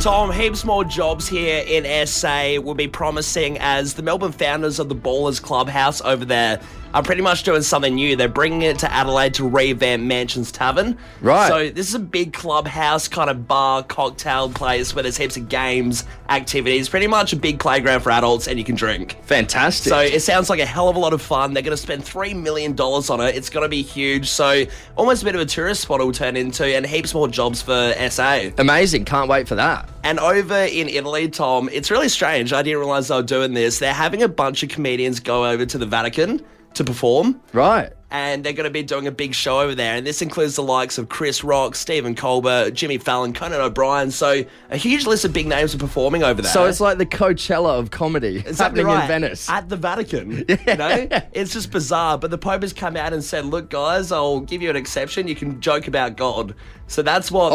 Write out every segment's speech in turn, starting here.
Tom, heaps more jobs here in SA will be promising as the Melbourne founders of the Ballers Clubhouse over there are pretty much doing something new. They're bringing it to Adelaide to revamp Mansions Tavern. Right. So this is a big clubhouse kind of bar, cocktail place where there's heaps of games, activities, pretty much a big playground for adults and you can drink. Fantastic. So it sounds like a hell of a lot of fun. They're going to spend $3 million on it. It's going to be huge. So almost a bit of a tourist spot it will turn into and heaps more jobs for SA. Amazing. Can't wait for that. And over in Italy, Tom, it's really strange. I didn't realise they were doing this. They're having a bunch of comedians go over to the Vatican to perform. Right. And they're going to be doing a big show over there. And this includes the likes of Chris Rock, Stephen Colbert, Jimmy Fallon, Conan O'Brien. So a huge list of big names are performing over there. So it's like the Coachella of comedy. Exactly happening right. in Venice. At the Vatican. You know? It's just bizarre. But the Pope has come out and said, look, guys, I'll give you an exception. You can joke about God. So that's what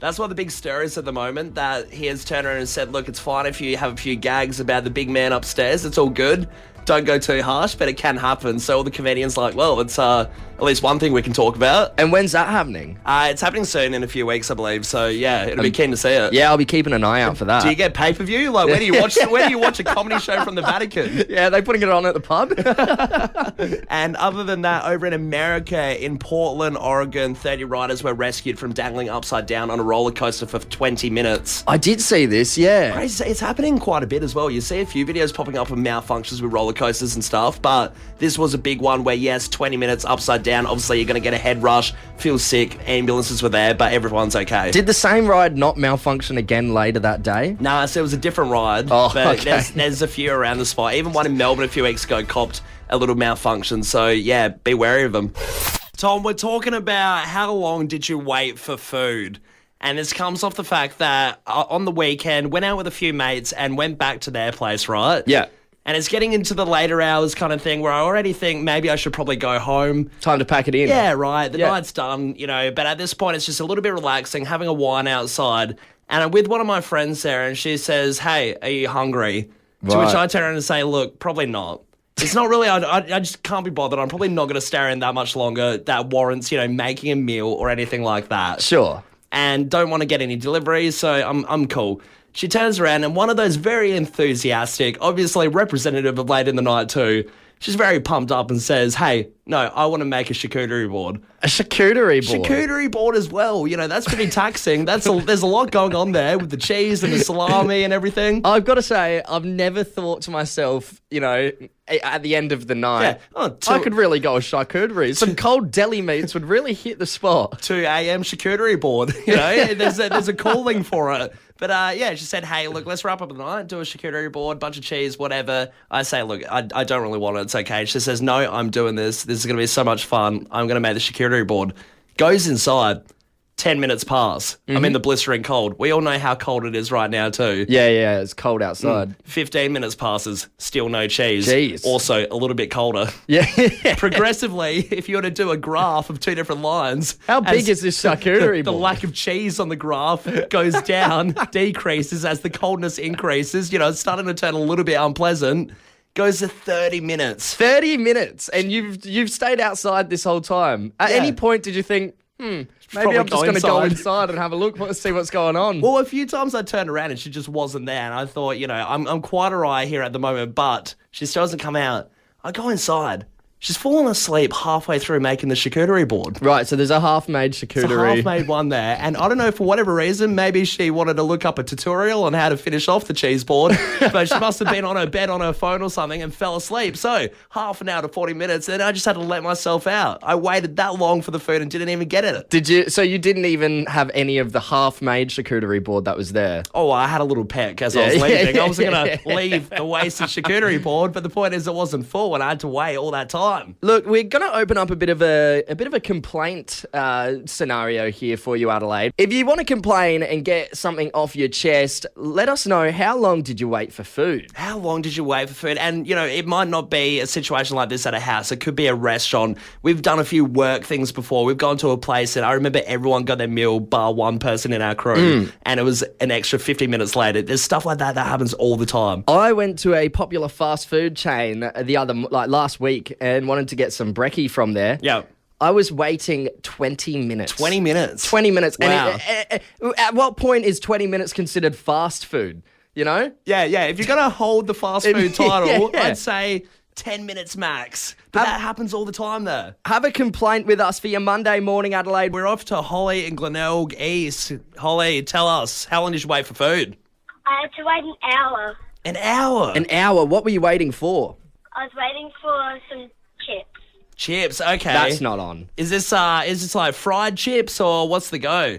that's what the big stir is at the moment, that he has turned around and said, look, it's fine if you have a few gags about the big man upstairs. It's all good. Don't go too harsh, but it can happen. So all the comedians like, well, it's at least one thing we can talk about. And when's that happening? It's happening soon in a few weeks, I believe. So yeah, it'll be keen to see it. Yeah, I'll be keeping an eye out for that. Do you get pay-per-view? Like, where do you watch a comedy show from the Vatican? Yeah, they're putting it on at the pub. And other than that, over in America, in Portland, Oregon, 30 riders were rescued from dangling upside down on a roller coaster for 20 minutes. I did see this, yeah. It's happening quite a bit as well. You see a few videos popping up of malfunctions with roller coasters and stuff, but this was a big one where, yes, 20 minutes upside down. Obviously, you're going to get a head rush, feel sick, ambulances were there, but everyone's okay. Did the same ride not malfunction again later that day? Nah, so it was a different ride, but okay. There's a few around the spot. Even one in Melbourne a few weeks ago copped a little malfunction, so yeah, be wary of them. Tom, we're talking about how long did you wait for food? And this comes off the fact that on the weekend, went out with a few mates and went back to their place, right? Yeah. And it's getting into the later hours kind of thing where I already think maybe I should probably go home. Time to pack it in. Yeah, right. The night's done, you know. But at this point, it's just a little bit relaxing, having a wine outside. And I'm with one of my friends there, and she says, hey, are you hungry? Right. To which I turn around and say, look, probably not. It's not really, I just can't be bothered. I'm probably not going to stay around that much longer. That warrants, you know, making a meal or anything like that. Sure. And don't want to get any deliveries, so I'm cool. She turns around and one of those very enthusiastic, obviously representative of late in the night too, she's very pumped up and says, hey, no, I want to make a charcuterie board. A charcuterie board? Charcuterie board as well. You know, that's pretty taxing. There's a lot going on there with the cheese and the salami and everything. I've got to say, I've never thought to myself, you know, at the end of the night, I could really go with charcuterie. Some cold deli meats would really hit the spot. 2 a.m. charcuterie board. You know, there's a calling for it. But yeah, she said, hey, look, let's wrap up the night, do a charcuterie board, bunch of cheese, whatever. I say, look, I don't really want it. It's okay. She says, no, I'm doing this. This is going to be so much fun. I'm going to make the charcuterie board. Goes inside. 10 minutes pass. I'm in the blistering cold. We all know how cold it is right now too. Yeah, it's cold outside. 15 minutes passes, still no cheese. Jeez. Also, a little bit colder. Yeah. Progressively, if you were to do a graph of two different lines. How big is this charcuterie board? The lack of cheese on the graph goes down, decreases as the coldness increases. You know, it's starting to turn a little bit unpleasant. Goes to 30 minutes. 30 minutes? And you've stayed outside this whole time. At any point did you think, maybe I'm just going to go inside and have a look, see what's going on? Well, a few times I turned around and she just wasn't there. And I thought, you know, I'm quite all right here at the moment, but she still hasn't come out. I go inside. She's fallen asleep halfway through making the charcuterie board. Right, so there's a half-made charcuterie. It's a half-made one there. And I don't know, for whatever reason, maybe she wanted to look up a tutorial on how to finish off the cheese board, but she must have been on her bed on her phone or something and fell asleep. So half an hour to 40 minutes, and I just had to let myself out. I waited that long for the food and didn't even get it. Did you? So you didn't even have any of the half-made charcuterie board that was there? Oh, I had a little peck as I was leaving. I wasn't going to leave the wasted charcuterie board, but the point is it wasn't full and I had to wait all that time. Look, we're going to open up a bit of a complaint scenario here for you, Adelaide. If you want to complain and get something off your chest, let us know, how long did you wait for food? How long did you wait for food? And, you know, it might not be a situation like this at a house. It could be a restaurant. We've done a few work things before. We've gone to a place and I remember everyone got their meal bar one person in our crew and it was an extra 50 minutes later. There's stuff like that happens all the time. I went to a popular fast food chain last week and wanted to get some brekkie from there. Yeah. I was waiting 20 minutes. 20 minutes? 20 minutes. Wow. And at what point is 20 minutes considered fast food, you know? Yeah. If you're going to hold the fast food title, Yeah. I'd say 10 minutes max. But that happens all the time there. Have a complaint with us for your Monday morning, Adelaide. We're off to Holly and Glenelg East. Holly, tell us, how long did you wait for food? I had to wait an hour. An hour? An hour. What were you waiting for? I was waiting for some chips. Chips, okay. That's not on. Is this like fried chips or what's the go?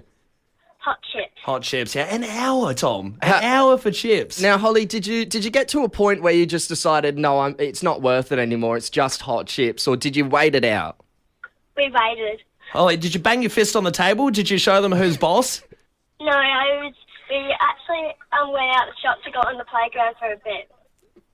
Hot chips. Hot chips, yeah. An hour, Tom. An hour for chips. Now, Holly, did you get to a point where you just decided, no, it's not worth it anymore, it's just hot chips, or did you wait it out? We waited. Holly, did you bang your fist on the table? Did you show them who's boss? No, we actually went out the shop to go on the playground for a bit.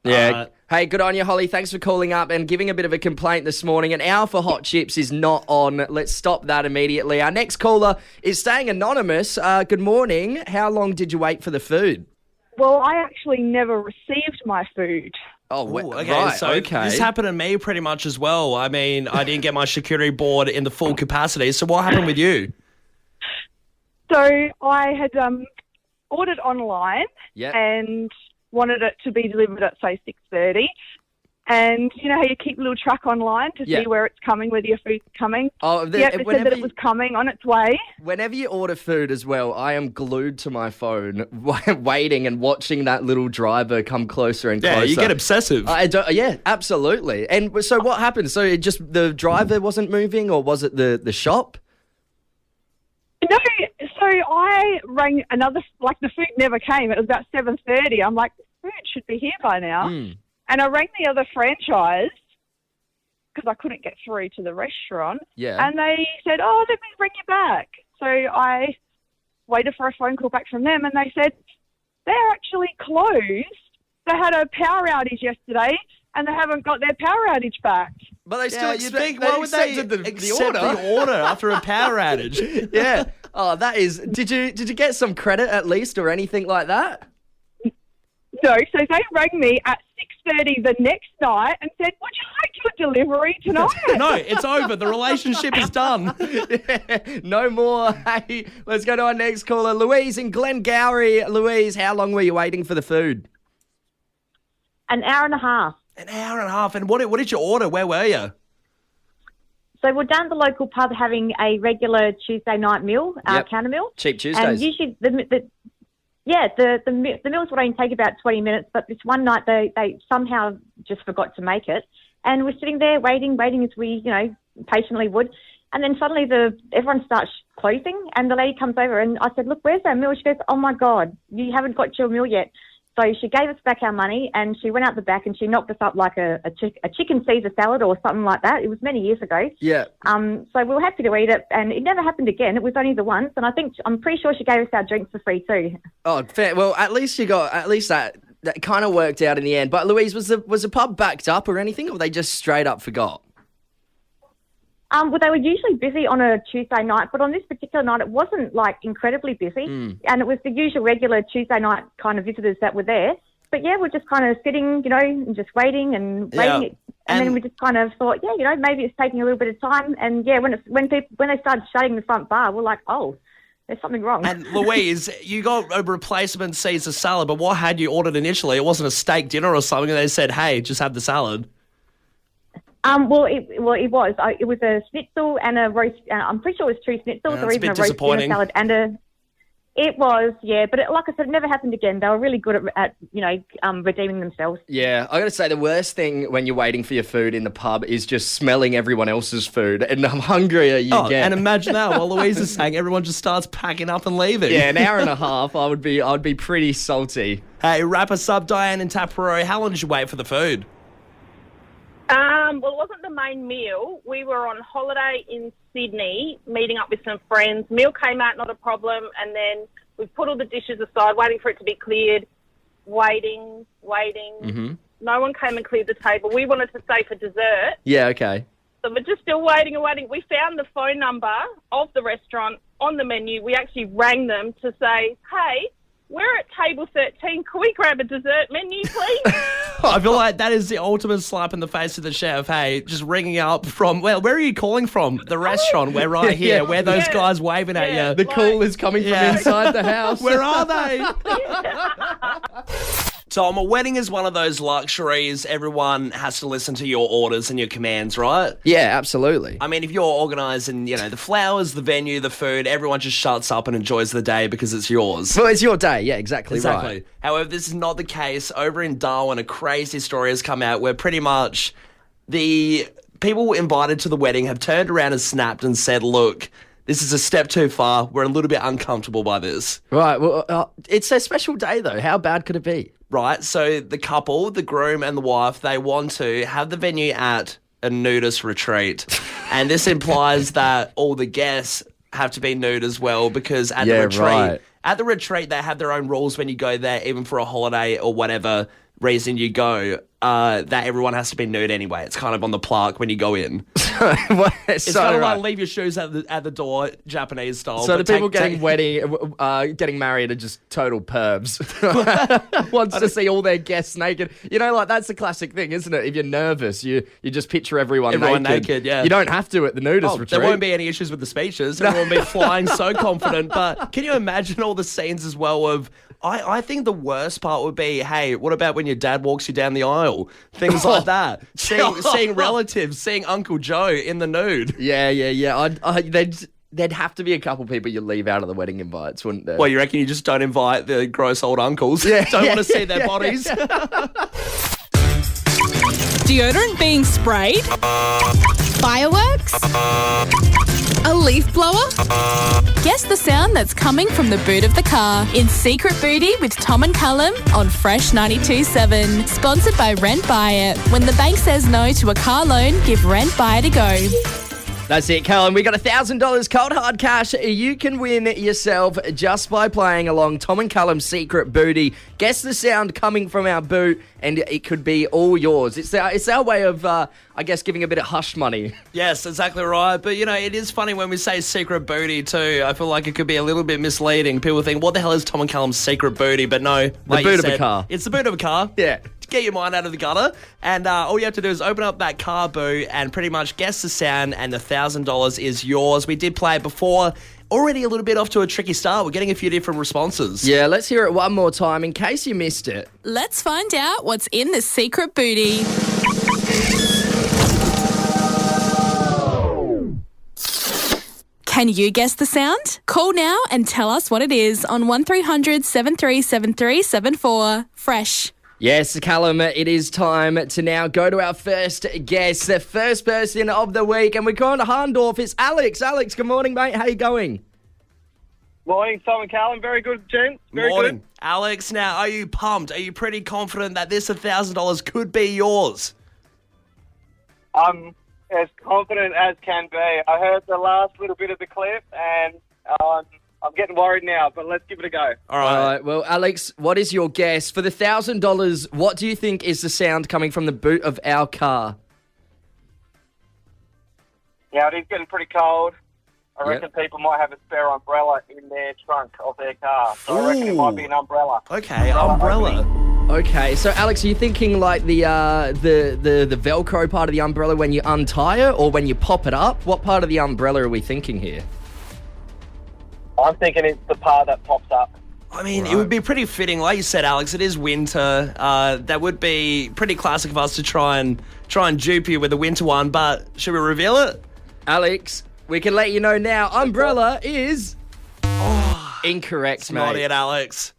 Yeah. Hey, good on you, Holly. Thanks for calling up and giving a bit of a complaint this morning. An hour for hot chips is not on. Let's stop that immediately. Our next caller is staying anonymous. Good morning. How long did you wait for the food? Well, I actually never received my food. Oh, Okay, right. so Okay. this happened to me pretty much as well. I mean, I didn't get my charcuterie board in the full capacity. So what happened with you? So I had ordered online Yep. and wanted it to be delivered at, say, 6:30. And you know how you keep a little track online to Yeah. see where it's coming, whether your food's coming? Oh, It said that it was coming on its way. Whenever you order food as well, I am glued to my phone, waiting and watching that little driver come closer and closer. Yeah, you get obsessive. Yeah, absolutely. And so what happened? So it just the driver wasn't moving, or was it the shop? No, so I rang the food never came. It was about 7:30. I'm like, the food should be here by now. And I rang the other franchise because I couldn't get through to the restaurant. Yeah. And they said, oh, let me bring you back. So I waited for a phone call back from them, and they said, they're actually closed. They had a power outage yesterday, and they haven't got their power outage back. But they still you'd think, why would they accept the order after a power outage? Yeah. Oh, that is. Did you get some credit at least, or anything like that? No, so they rang me at 6:30 the next night and said, would you like your delivery tonight? No, it's over. The relationship is done. No more. Hey, let's go to our next caller, Louise in Glengowrie. Louise, how long were you waiting for the food? An hour and a half. An hour and a half. And what did you order? Where were you? So we're down at the local pub having a regular Tuesday night meal, Yep. counter meal. Cheap Tuesdays. And usually the meals would only take about 20 minutes, but this one night they somehow just forgot to make it. And we're sitting there waiting as we, patiently would. And then suddenly everyone starts closing, and the lady comes over, and I said, look, where's our meal? She goes, oh, my God, you haven't got your meal yet. So she gave us back our money, and she went out the back and she knocked us up like a chicken Caesar salad or something like that. It was many years ago. Yeah. So we were happy to eat it, and it never happened again. It was only the once, and I'm pretty sure she gave us our drinks for free too. Oh, fair. Well, at least that kind of worked out in the end. But Louise, was the pub backed up or anything, or they just straight up forgot? Well, they were usually busy on a Tuesday night, but on this particular night, it wasn't like incredibly busy, and it was the usual regular Tuesday night kind of visitors that were there. But yeah, we're just kind of sitting, and just waiting and waiting, and then we just kind of thought, maybe it's taking a little bit of time. And yeah, when they started shutting the front bar, we're like, oh, there's something wrong. And Louise, you got a replacement Caesar salad, but what had you ordered initially? It wasn't a steak dinner or something, and they said, hey, just have the salad. Well, it was. It was a schnitzel and a roast. I'm pretty sure it was two schnitzels, or even a roast dinner salad and It was, yeah. But like I said, it never happened again. They were really good at redeeming themselves. Yeah, I got to say, the worst thing when you're waiting for your food in the pub is just smelling everyone else's food, and the hungrier you get. And imagine that, while Louise is saying, everyone just starts packing up and leaving. Yeah, an hour and a half, I'd be pretty salty. Hey, wrap us up, Diane in Tapperoo. How long did you wait for the food? Well, it wasn't the main meal. We were on holiday in Sydney, meeting up with some friends. Meal came out, not a problem, and then we put all the dishes aside, waiting for it to be cleared, waiting. Mm-hmm. No one came and cleared the table. We wanted to stay for dessert. Yeah, okay. So we're just still waiting and waiting. We found the phone number of the restaurant on the menu. We actually rang them to say, hey, we're at table 13. Can we grab a dessert menu, please? I feel like that is the ultimate slap in the face of the chef. Hey, just ringing up from, well, where are you calling from? The restaurant. We're right here. Where those guys waving at you. The call is coming from inside the house. Where are they? Tom, a wedding is one of those luxuries. Everyone has to listen to your orders and your commands, right? Yeah, absolutely. I mean, if you're organising, the flowers, the venue, the food, everyone just shuts up and enjoys the day because it's yours. Well, it's your day. Yeah, exactly right. However, this is not the case. Over in Darwin, a crazy story has come out where pretty much the people invited to the wedding have turned around and snapped and said, look, this is a step too far. We're a little bit uncomfortable by this. Right. Well, it's a special day, though. How bad could it be? Right. So the couple, the groom and the wife, they want to have the venue at a nudist retreat. And this implies that all the guests have to be nude as well, because at the retreat, they have their own rules when you go there, even for a holiday or whatever reason you go, that everyone has to be nude anyway. It's kind of on the plaque when you go in. It's kind of like leave your shoes at the door, Japanese style. So the people getting married are just total pervs. Wants to see all their guests naked. That's the classic thing, isn't it? If you're nervous, you just picture everyone naked. Yeah. You don't have to at the nudist retreat. There won't be any issues with the speeches. Everyone will be flying so confident. But can you imagine all the scenes as well of, I think the worst part would be, hey, what about when your dad walks you down the aisle? Things like that. Seeing relatives, seeing Uncle Joe in the nude. Yeah. There'd have to be a couple people you leave out of the wedding invites, wouldn't there? Well, you reckon you just don't invite the gross old uncles? Yeah, don't want to see their bodies. Deodorant being sprayed? Fireworks? A leaf blower? Guess the sound that's coming from the boot of the car in Secret Booty with Tom and Callum on Fresh 92.7. Sponsored by Rent Buy It. When the bank says no to a car loan, give Rent Buy It a go. That's it, Callum. We got $1,000 cold hard cash. You can win yourself just by playing along Tom and Callum's Secret Booty. Guess the sound coming from our boot, and it could be all yours. It's our way of, giving a bit of hush money. Yes, exactly right. But, it is funny when we say Secret Booty too. I feel like it could be a little bit misleading. People think, what the hell is Tom and Callum's Secret Booty? But no. The boot of a car. It's the boot of a car. Yeah. Get your mind out of the gutter, and all you have to do is open up that car boot and pretty much guess the sound, and the $1,000 is yours. We did play it before, already a little bit off to a tricky start. We're getting a few different responses. Yeah, let's hear it one more time in case you missed it. Let's find out what's in the secret booty. Can you guess the sound? Call now and tell us what it is on 1300 737374. Fresh. Yes, Callum, it is time to now go to our first guest, the first person of the week, and we're going to Harndorf. It's Alex. Alex, good morning, mate. How you going? Morning, Tom and Callum. Very good, gents. Very Morning. good. Alex, now, are you pumped? Are you pretty confident that this $1,000 could be yours? I'm as confident as can be. I heard the last little bit of the clip, and I'm getting worried now, but let's give it a go. All right. Well, Alex, what is your guess? For the $1,000, what do you think is the sound coming from the boot of our car? Yeah, it is getting pretty cold. I reckon people might have a spare umbrella in their trunk of their car. So I reckon it might be an umbrella. Okay, umbrella. Okay, so Alex, are you thinking like the Velcro part of the umbrella when you untie it, or when you pop it up? What part of the umbrella are we thinking here? I'm thinking it's the part that pops up. I mean, It would be pretty fitting. Like you said, Alex, it is winter. That would be pretty classic of us to try and dupe you with a winter one, but should we reveal it? Alex, we can let you know now. Umbrella is incorrect, mate. Not it, Alex.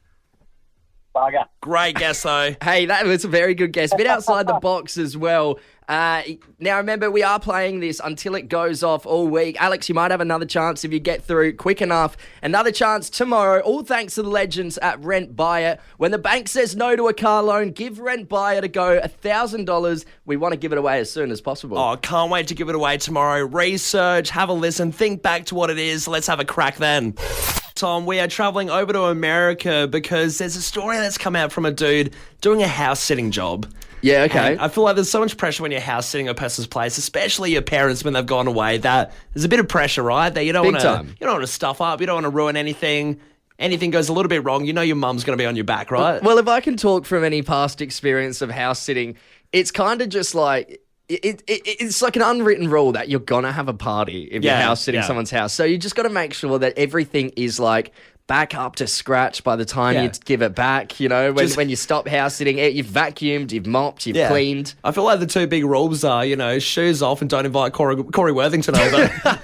Bugger. Great guess, though. Hey, that was a very good guess. A bit outside the box as well. Now, remember, we are playing this until it goes off all week. Alex, you might have another chance if you get through quick enough. Another chance tomorrow, all thanks to the legends at Rent Buy It. When the bank says no to a car loan, give Rent Buy It a go. $1,000. We want to give it away as soon as possible. Oh, can't wait to give it away tomorrow. Research, have a listen, think back to what it is. Let's have a crack then. Tom, we are travelling over to America because there's a story that's come out from a dude doing a house-sitting job. Yeah, okay. And I feel like there's so much pressure when you're house-sitting a person's place, especially your parents when they've gone away, that there's a bit of pressure, right? That you don't want to stuff up, you don't want to ruin anything. anything goes a little bit wrong, you know your mum's going to be on your back, right? Well, if I can talk from any past experience of house sitting, it's kind of just like... It's like an unwritten rule that you're going to have a party if you're house sitting someone's house. So you just got to make sure that everything is like back up to scratch by the time you give it back. You know, when you stop house sitting, you've vacuumed, you've mopped, you've cleaned. I feel like the two big rules are, you know, shoes off and don't invite Corey Worthington over.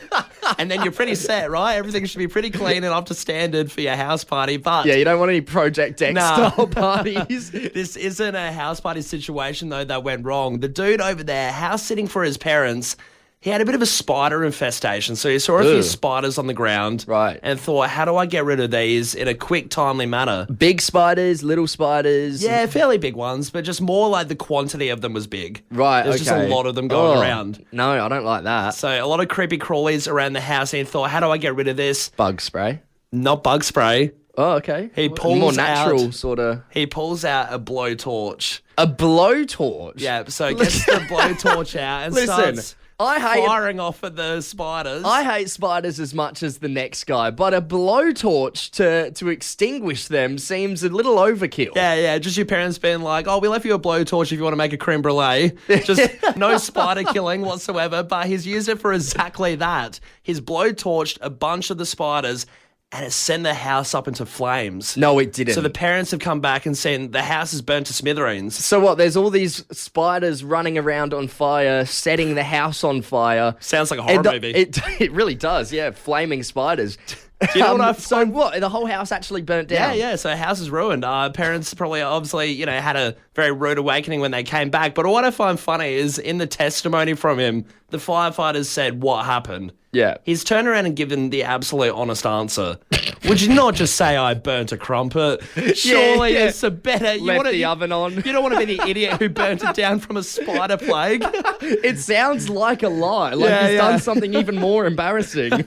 And then you're pretty set, right? Everything should be pretty clean and up to standard for your house party. But yeah, you don't want any Project X style parties. This isn't a house party situation, though, that went wrong. The dude over there, house sitting for his parents, he had a bit of a spider infestation. So he saw a few spiders on the ground. Right. And thought, how do I get rid of these in a quick, timely manner? Big spiders, little spiders. Yeah, fairly big ones, but just more like the quantity of them was big. Right, There's just a lot of them going around. No, I don't like that. So a lot of creepy crawlies around the house, and he thought, how do I get rid of this? Bug spray. Not bug spray. Oh, okay. He pulls more natural out, sort of. He pulls out a blowtorch. A blowtorch? Yeah, so gets the blowtorch out and starts firing off at the spiders. I hate spiders as much as the next guy, but a blowtorch to extinguish them seems a little overkill. Yeah, just your parents being like, oh, we left you a blowtorch if you want to make a creme brulee. Just no spider killing whatsoever, but he's used it for exactly that. He's blowtorched a bunch of the spiders and it sent the house up into flames. No, it didn't. So the parents have come back and said the house is burnt to smithereens. So what, there's all these spiders running around on fire, setting the house on fire. Sounds like a horror movie. It really does, yeah, flaming spiders. Do you know what I So what, the whole house actually burnt down? Yeah, so the house is ruined. Parents probably obviously, had a very rude awakening when they came back. But what I find funny is in the testimony from him, the firefighters said what happened. Yeah. He's turned around and given the absolute honest answer. Would you not just say I burnt a crumpet? Surely it's a better... Left the oven on. You don't want to be the idiot who burnt it down from a spider plague. It sounds like a lie. Like he's done something even more embarrassing.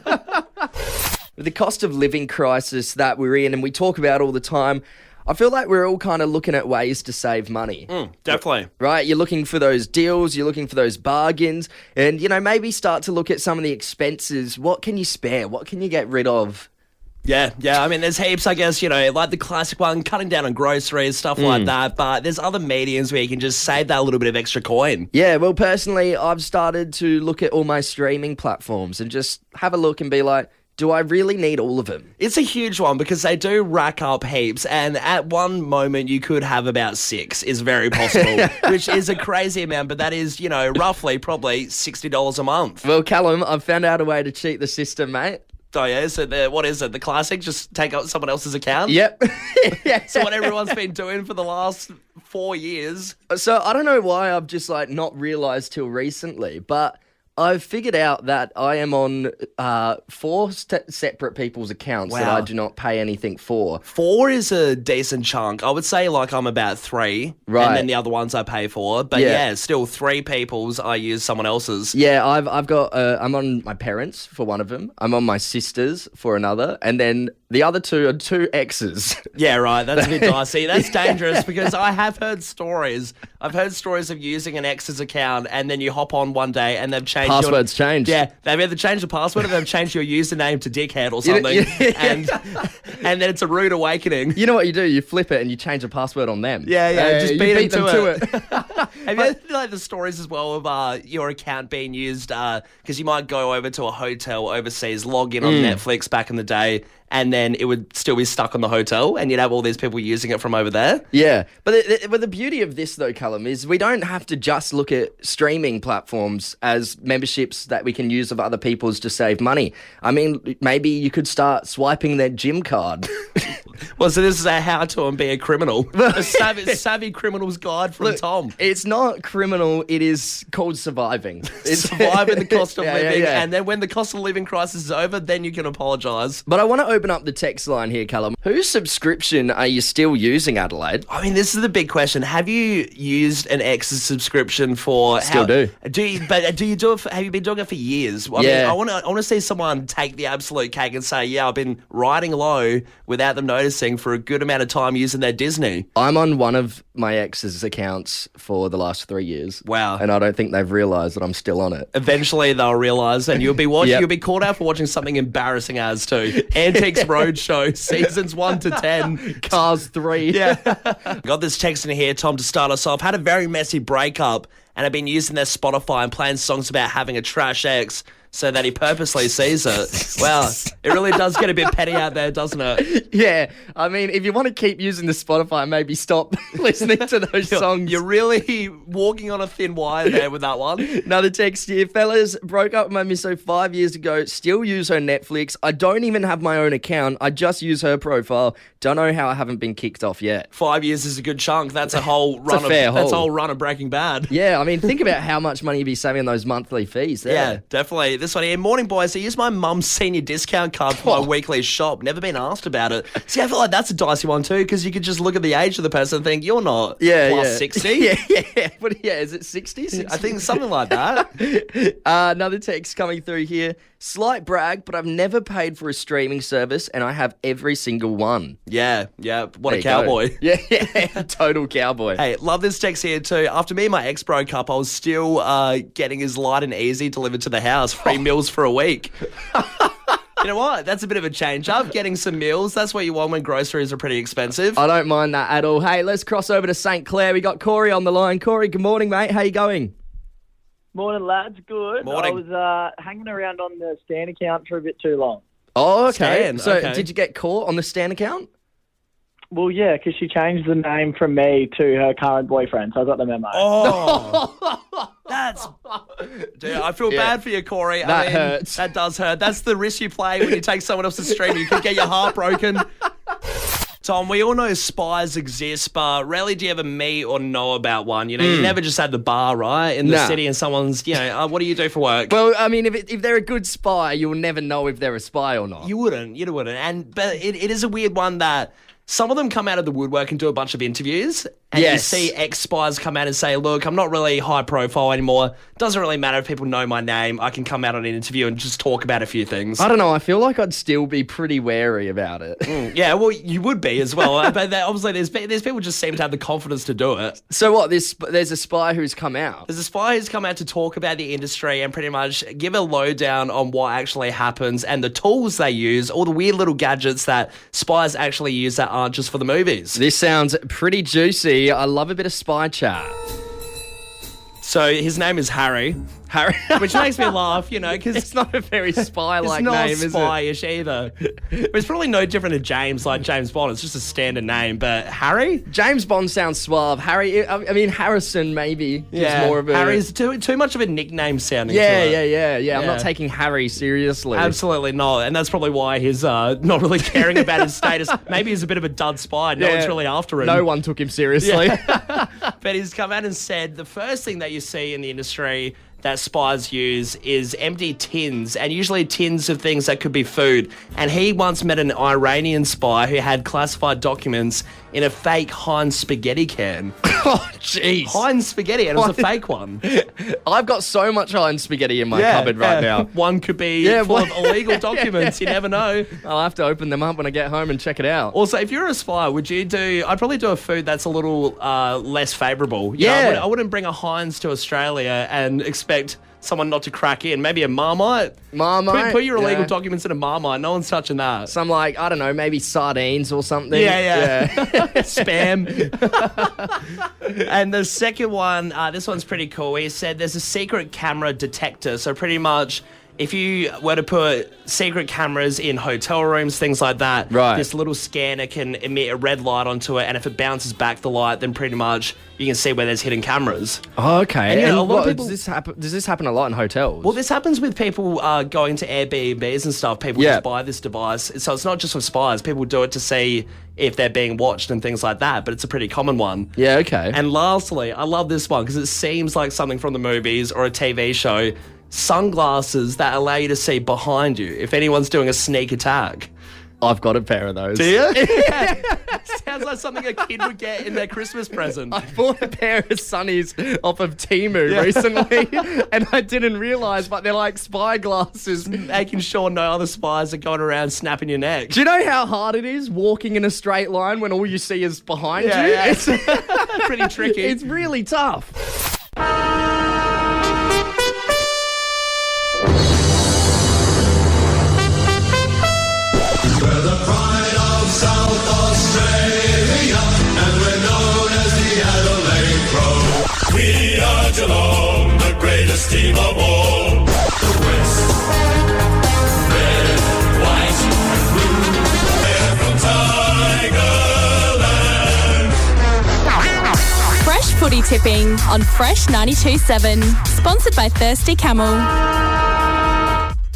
The cost of living crisis that we're in and we talk about all the time, I feel like we're all kind of looking at ways to save money. Definitely. Right? You're looking for those deals, you're looking for those bargains, and, maybe start to look at some of the expenses. What can you spare? What can you get rid of? Yeah. I mean, there's heaps, I guess, like the classic one, cutting down on groceries, stuff like that. But there's other mediums where you can just save that little bit of extra coin. Yeah, well, personally, I've started to look at all my streaming platforms and just have a look and be like, do I really need all of them? It's a huge one because they do rack up heaps, and at one moment you could have about 6 is very possible, which is a crazy amount, but that is, roughly probably $60 a month. Well, Callum, I've found out a way to cheat the system, mate. Oh, yeah? So what is it? The classic? Just take out someone else's account? Yep. So what everyone's been doing for the last 4 years. So I don't know why I've just not realised till recently, but I've figured out that I am on 4 separate people's accounts that I do not pay anything for. 4 is a decent chunk. I would say I'm about 3. Right. And then the other ones I pay for. But still 3 people's I use someone else's. Yeah, I've got, I'm on my parents for one of them. I'm on my sister's for another. And then the other 2 are 2 exes. Yeah, right. That's a bit dicey. That's dangerous because I have heard stories. I've heard stories of using an ex's account and then you hop on one day and they've changed password's changed. Yeah, they've either changed the password or they've changed your username to dickhead or something. And then it's a rude awakening. You know what you do? You flip it and you change the password on them. Yeah, just beat them to it. Have you heard the stories as well of your account being used because you might go over to a hotel overseas, log in on Netflix back in the day, and then it would still be stuck on the hotel and you'd have all these people using it from over there. Yeah. But the beauty of this, though, Callum, is we don't have to just look at streaming platforms as memberships that we can use of other people's to save money. I mean, maybe you could start swiping their gym card. Well, so this is a how to and be a criminal. A savvy criminal's guide from Tom. It's not criminal. It is called surviving. It's surviving the cost of living. And then when the cost of living crisis is over, then you can apologise. But I want to open up the text line here, Callum. Whose subscription are you still using, Adelaide? I mean, this is the big question. Have you used an ex's subscription for... Still do. Do you do it for, have you been doing it for years? I mean, I want to see someone take the absolute cake and say, yeah, I've been riding low without them noticing missing for a good amount of time using their Disney. I'm on one of my ex's accounts for the last 3 years. Wow. And I don't think they've realised that I'm still on it. Eventually they'll realise, and you'll be watching. Yep. You'll be called out for watching something embarrassing as too. Antiques Roadshow, seasons 1 to 10. Cars 3. Yeah. Got this text in here, Tom, to start us off. Had a very messy breakup and have been using their Spotify and playing songs about having a trash ex so that he purposely sees it. Well, it really does get a bit petty out there, doesn't it? Yeah. I mean, if you want to keep using the Spotify, maybe stop listening to those songs. You're really walking on a thin wire there with that one. Another text here. Fellas, broke up with my misso 5 years ago. Still use her Netflix. I don't even have my own account. I just use her profile. Don't know how I haven't been kicked off yet. 5 years is a good chunk. That's a whole run. That's a whole run of Breaking Bad. Yeah, I mean, think about how much money you'd be saving on those monthly fees there. Yeah, definitely. This one here. Morning, boys. I use my mum's senior discount card for my weekly shop. Never been asked about it. See, I feel like that's a dicey one too, because you could just look at the age of the person and think, you're not plus 60. Yeah. But yeah, is it 60? I think something like that. Another text coming through here. Slight brag, but I've never paid for a streaming service, and I have every single one. Yeah. What a cowboy. Yeah, total cowboy. Hey, love this text here too. After me and my ex broke up, I was still getting his light and easy delivered to the house. Free meals for a week. You know what? That's a bit of a change up. Getting some meals, that's what you want when groceries are pretty expensive. I don't mind that at all. Hey, let's cross over to St. Clair. We got Corey on the line. Corey, good morning, mate. How you going? Morning, lads. Good. Morning. I was hanging around on the Stan account for a bit too long. Oh, okay. Stan, Did you get caught on the Stan account? Well, yeah, because she changed the name from me to her current boyfriend, so I got the memo. Oh, that's... Dude, I feel bad for you, Corey. That hurts. That does hurt. That's the risk you play when you take someone else's stream. You could get your heart broken. Tom, we all know spies exist, but rarely do you ever meet or know about one. You know, you never just at the bar, right, in the city, and someone's, what do you do for work? Well, I mean, if they're a good spy, you'll never know if they're a spy or not. You wouldn't. But it is a weird one that some of them come out of the woodwork and do a bunch of interviews. And you see ex-spies come out and say, look, I'm not really high profile anymore. Doesn't really matter if people know my name. I can come out on an interview and just talk about a few things. I don't know. I feel like I'd still be pretty wary about it. Yeah, well, you would be as well. But obviously, there's people just seem to have the confidence to do it. So what? There's a spy who's come out. There's a spy who's come out to talk about the industry and pretty much give a lowdown on what actually happens and the tools they use, all the weird little gadgets that spies actually use that aren't just for the movies. This sounds pretty juicy. I love a bit of spy chat. So his name is Harry. Which makes me laugh, because it's not a very spy-like name, is it? It's not spy-ish either. It's probably no different to James, like James Bond. It's just a standard name. But Harry? James Bond sounds suave. Harry, I mean, Harrison maybe. Yeah, more of a... Harry's too much of a nickname sounding to it. Yeah. I'm not taking Harry seriously. Absolutely not. And that's probably why he's not really caring about his status. Maybe he's a bit of a dud spy. No one's really after him. No one took him seriously. Yeah. But he's come out and said the first thing that you see in the industry that spies use is empty tins, and usually tins of things that could be food. And he once met an Iranian spy who had classified documents in a fake Heinz spaghetti can. Oh, jeez. Heinz spaghetti, and it was a fake one. I've got so much Heinz spaghetti in my cupboard right now. One could be full of illegal documents. You never know. I'll have to open them up when I get home and check it out. Also, if you're a spy, I'd probably do a food that's a little less favourable. I wouldn't bring a Heinz to Australia and expect someone not to crack in. Maybe a Marmite. Put your illegal documents in a Marmite. No one's touching that. Some I don't know, maybe sardines or something. Yeah. Spam. And the second one, this one's pretty cool. He said there's a secret camera detector. So pretty much, if you were to put secret cameras in hotel rooms, things like that, this little scanner can emit a red light onto it, and if it bounces back the light, then pretty much you can see where there's hidden cameras. Oh, okay. And a lot of people, does this happen a lot in hotels? Well, this happens with people going to Airbnbs and stuff. People just buy this device. So it's not just for spies. People do it to see if they're being watched and things like that, but it's a pretty common one. Yeah, okay. And lastly, I love this one because it seems like something from the movies or a TV show. Sunglasses that allow you to see behind you if anyone's doing a sneak attack. I've got a pair of those. Do you? Sounds like something a kid would get in their Christmas present. I bought a pair of sunnies off of Temu recently, and I didn't realise, but they're like spy glasses. Making sure no other spies are going around snapping your neck. Do you know how hard it is walking in a straight line when all you see is behind you? Yeah. It's pretty tricky. It's really tough. We're the pride of South Australia, and we're known as the Adelaide Crow. We are Geelong, the greatest team of all. The West, red, white, and blue. We're from Tigerland. Fresh footy tipping on Fresh 92.7. Sponsored by Thirsty Camel.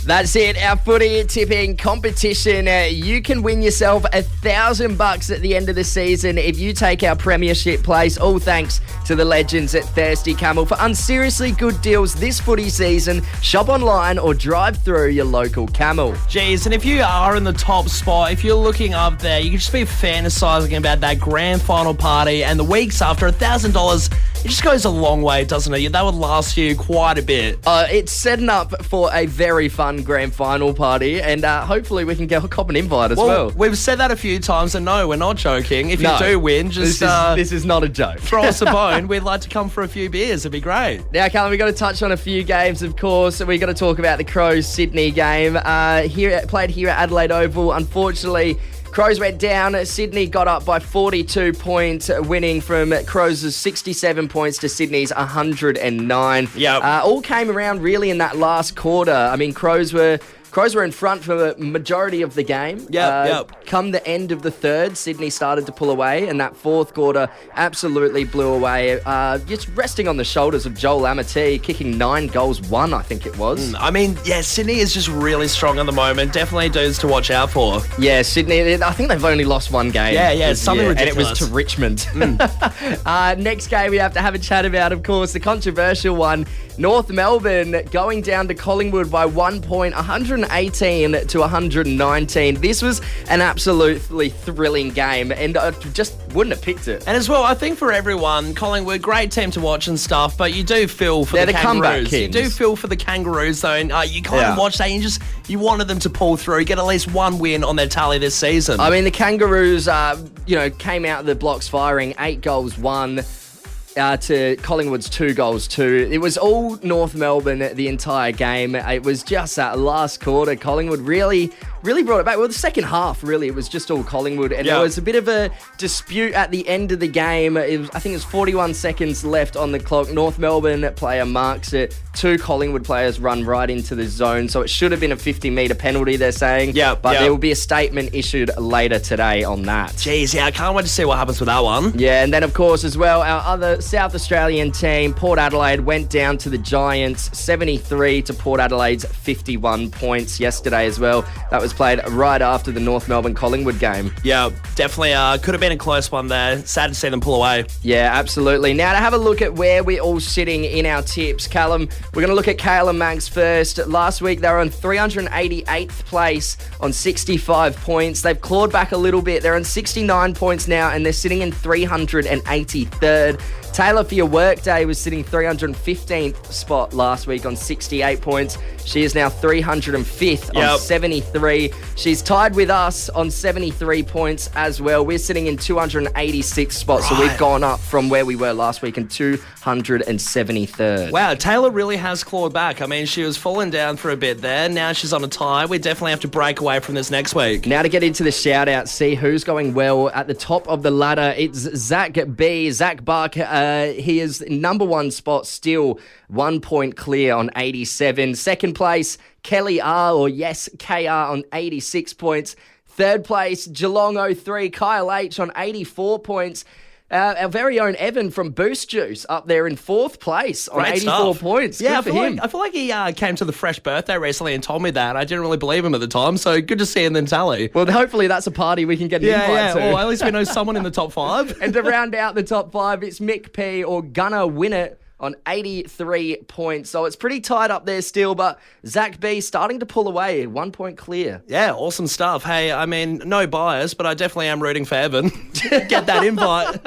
That's it, our footy tipping competition. You can win yourself $1,000 at the end of the season if you take our premiership place. All thanks to the legends at Thirsty Camel. For unseriously good deals this footy season, shop online or drive through your local Camel. Jeez, and if you are in the top spot, if you're looking up there, you can just be fantasising about that grand final party and the weeks after. $1,000, it just goes a long way, doesn't it? That would last you quite a bit. It's setting up for a very fun grand final party, and hopefully we can get a cop an invite as well. We've said that a few times, and no, we're not joking. If you do win, just this is not a joke. Throw us a bone. We'd like to come for a few beers. It'd be great. Now, Callum, we've got to touch on a few games, of course. We've got to talk about the Crows-Sydney game. Played here at Adelaide Oval. Unfortunately, Crows went down. Sydney got up by 42 points, winning from Crows' 67 points to Sydney's 109. Yep. All came around really in that last quarter. I mean, Crows were in front for the majority of the game. Yep. Come the end of the third, Sydney started to pull away, and that fourth quarter absolutely blew away. Just resting on the shoulders of Joel Amity, kicking 9 goals, 1, I think it was. I mean, yeah, Sydney is just really strong at the moment. Definitely dudes to watch out for. Yeah, Sydney, I think they've only lost 1 game. Yeah, it's something ridiculous. And it was to Richmond. Next game we have to have a chat about, of course, the controversial one. North Melbourne going down to Collingwood by 1 point, 118 to 119. This was an absolutely thrilling game, and I just wouldn't have picked it. And as well, I think for everyone, Collingwood, great team to watch and stuff, but you do feel for the comeback Kangaroos. kings. You do feel for the Kangaroos, though, and you kind of watch that and you wanted them to pull through, get at least 1 win on their tally this season. I mean, the Kangaroos, came out of the blocks firing 8 goals, 1. To Collingwood's 2 goals, 2. It was all North Melbourne the entire game. It was just that last quarter. Collingwood really brought it back. Well, the second half, really, it was just all Collingwood. And there was a bit of a dispute at the end of the game. I think it was 41 seconds left on the clock. North Melbourne player marks it. 2 Collingwood players run right into the zone. So it should have been a 50-metre penalty, they're saying. But there will be a statement issued later today on that. Jeez, I can't wait to see what happens with that one. Yeah, and then, of course, as well, our other South Australian team, Port Adelaide, went down to the Giants, 73 to Port Adelaide's 51 points yesterday as well. That was played right after the North Melbourne Collingwood game. Yeah, definitely could have been a close one there. Sad to see them pull away. Yeah, absolutely. Now to have a look at where we're all sitting in our tips. Callum, we're going to look at Kale and Mags first. Last week they were on 388th place on 65 points. They've clawed back a little bit. They're on 69 points now and they're sitting in 383rd. Taylor, for your workday, was sitting 315th spot last week on 68 points. She is now 305th on 73. She's tied with us on 73 points as well. We're sitting in 286th spot, so we've gone up from where we were last week in 273rd. Wow, Taylor really has clawed back. I mean, she was falling down for a bit there. Now she's on a tie. We definitely have to break away from this next week. Now to get into the shout-out, see who's going well at the top of the ladder. It's Zach B. Zach Buck. He is number 1 spot still, 1 point clear on 87. Second place, Kelly R, or yes, KR on 86 points. Third place, Geelong 03, Kyle H on 84 points. Our very own Evan from Boost Juice up there in 4th place on 84 points. Yeah, good for him. I feel like he came to the Fresh birthday recently and told me that. I didn't really believe him at the time, so good to see him in the tally. Well, hopefully that's a party we can get an invite to. Well, at least we know someone in the top 5. And to round out the top 5, it's Mick P or Gunner Win It on 83 points. So it's pretty tight up there still, but Zach B starting to pull away, 1 point clear. Yeah, awesome stuff. Hey, I mean, no bias, but I definitely am rooting for Evan. get that invite.